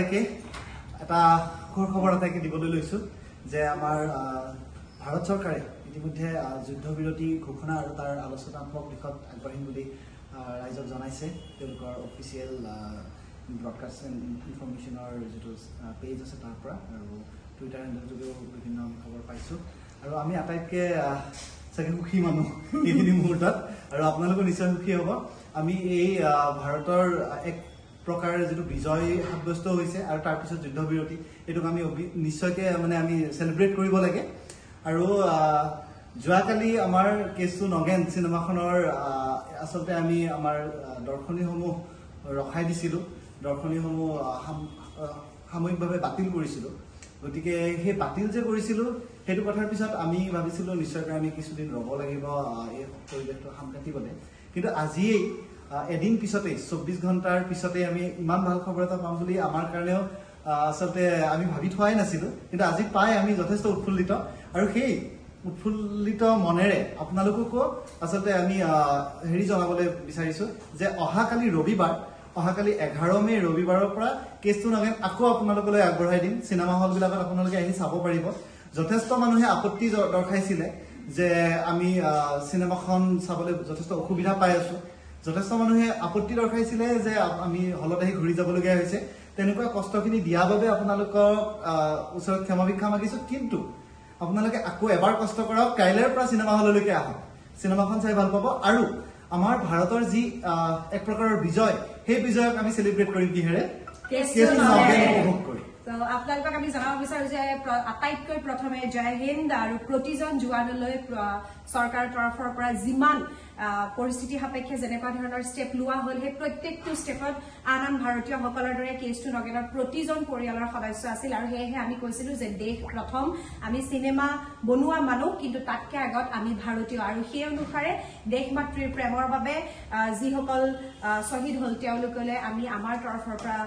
আটাইকে এটা খবৰ আটাইকে দিবলৈ লৈছো যে আমাৰ ভাৰত চৰকাৰে ইতিমধ্যে যুদ্ধবিৰতি ঘোষণা আৰু তাৰ আলোচনাত্মক দিশত আগবাঢ়িম বুলি ৰাইজক জনাইছে তেওঁলোকৰ অফিচিয়েল ব্ৰডকাষ্ট ইনফৰমেশ্যনৰ যিটো পেজ আছে তাৰ পৰা আৰু টুইটাৰ হেণ্ডেল যোগেও বিভিন্ন খবৰ পাইছোঁ আৰু আমি আটাইতকৈ চাগে সুখী মানুহ এইখিনি মুহূৰ্তত আৰু আপোনালোকো নিশ্চয় সুখী হ'ব আমি এই ভাৰতৰ এক প্ৰকাৰে যিটো বিজয় সাব্যস্ত হৈছে আৰু তাৰপিছত যুদ্ধবিৰতি এইটোক আমি নিশ্চয়কৈ মানে আমি চেলিব্ৰেট কৰিব লাগে আৰু যোৱাকালি আমাৰ কেছটো নগেন চিনেমাখনৰ আচলতে আমি আমাৰ দৰ্শনীসমূহ ৰখাই দিছিলোঁ দৰ্শনীসমূহ সাময়িকভাৱে বাতিল কৰিছিলোঁ গতিকে সেই বাতিল যে কৰিছিলোঁ সেইটো কথাৰ পিছত আমি ভাবিছিলোঁ নিশ্চয়কৈ আমি কিছুদিন ৰ'ব লাগিব এই পৰিৱেশটো সাম কাটিবলৈ কিন্তু আজিয়েই এদিন পিছতেই 24 ঘণ্টাৰ পিছতেই আমি ইমান ভাল খবৰ এটা পাম বুলি আমাৰ কাৰণেও আচলতে আমি ভাবি থোৱাই নাছিলোঁ কিন্তু আজি পাই আমি যথেষ্ট উৎফুল্লিত আৰু সেই উৎফুল্লিত মনেৰে আপোনালোককো আচলতে আমি হেৰি জনাবলৈ বিচাৰিছোঁ যে অহাকালি 11 মে ৰবিবাৰৰ পৰা কেছটো নগেন আকৌ আপোনালোকলৈ আগবঢ়াই দিম চিনেমা হলবিলাকত আপোনালোকে আহি চাব পাৰিব যথেষ্ট মানুহে আপত্তি দৰ্শাইছিলে যে আমি চিনেমাখন চাবলৈ যথেষ্ট অসুবিধা পাই আছোঁ যথেষ্ট মানুহে আপত্তি দৰ্শাইছিলে যে আমি হলত আহি ঘূৰি যাবলগীয়া হৈছে তেনেকুৱা কষ্টখিনি দিয়াৰ বাবে আপোনালোকৰ ওচৰত ক্ষমা ভিক্ষা মাগিছোঁ কিন্তু আপোনালোকে আকৌ এবাৰ কষ্ট কৰক কাইলৈৰ পৰা চিনেমা হললৈকে আহক চিনেমাখন চাই ভাল পাব আৰু আমাৰ ভাৰতৰ যি এক প্ৰকাৰৰ বিজয় সেই বিজয়ক আমি চেলিব্ৰেট কৰিম কিহেৰে উপভোগ কৰি আপোনালোকক আমি জনাব বিচাৰো যে আটাইতকৈ প্ৰথমে জয় হিন্দ আৰু প্ৰতিজন জোৱানলৈ চৰকাৰৰ তৰফৰ পৰা যিমান পৰিস্থিতি সাপেক্ষে যেনেকুৱা ধৰণৰ ষ্টেপ লোৱা হ'ল সেই প্ৰত্যেকটো ষ্টেপত আন ভাৰতীয়সকলৰ দৰে কেছটো নগেনৰ প্ৰতিজন পৰিয়ালৰ সদস্য আছিল আৰু সেয়েহে আমি কৈছিলো যে দেশ প্ৰথম আমি চিনেমা বনোৱা মানুহ কিন্তু তাতকৈ আগত আমি ভাৰতীয় আৰু সেই অনুসাৰে দেশ মাতৃৰ প্ৰেমৰ বাবে যিসকল শ্বহীদ হ'ল তেওঁলোকলৈ আমি আমাৰ তৰফৰ পৰা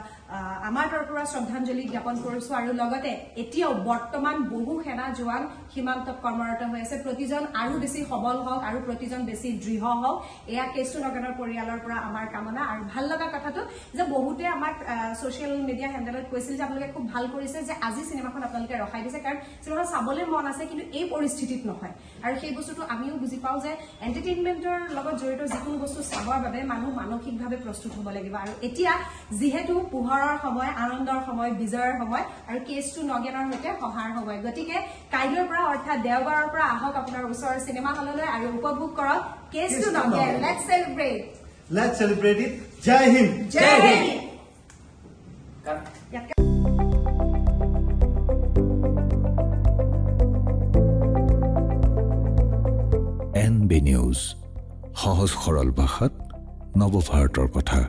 শ্ৰদ্ধাঞ্জলি জ্ঞাপন কৰিছো আৰু লগতে এতিয়াও বৰ্তমান বহু সেনা জোৱান সীমান্তত কৰ্মৰত হৈ আছে প্ৰতিজন আৰু বেছি সবল হওক আৰু প্ৰতিজন বেছি দৃঢ় হওক এয়া কেছটো নগেনৰ পৰিয়ালৰ পৰা আমাৰ কামনা আৰু ভাল লগা কথাটো যে বহুতে আমাক ছ'চিয়েল মিডিয়া হেণ্ডেলত কৈছিল যে আপোনালোকে খুব ভাল কৰিছে যে আজি চিনেমাখন আপোনালোকে ৰখাই দিছে কাৰণ চিনেমাখন চাবলৈ মন আছে কিন্তু এই পৰিস্থিতিত নহয় আৰু সেই বস্তুটো আমিও বুজি পাওঁ যে এণ্টাৰটেইনমেণ্টৰ লগত জড়িত যিকোনো বস্তু চাবৰ বাবে মানুহ মানসিকভাৱে প্ৰস্তুত হ'ব লাগিব আৰু এতিয়া যিহেতু পোহৰৰ সময় আনন্দৰ সময় বিজয়ৰ সময় আৰু কেছটো নগেনৰ সৈতে সহাৰ সময় গতিকে কাইলৈৰ পৰা অৰ্থাৎ দেওবাৰৰ পৰা আহক আপোনাৰ ওচৰৰ চিনেমা হললৈ আৰু উপভোগ কৰক কেছটো Nagen Let's celebrate it. Jai Hind. Jai Hind. NB News সহজ সৰল ভাষাত নৱ ভাৰতৰ কথা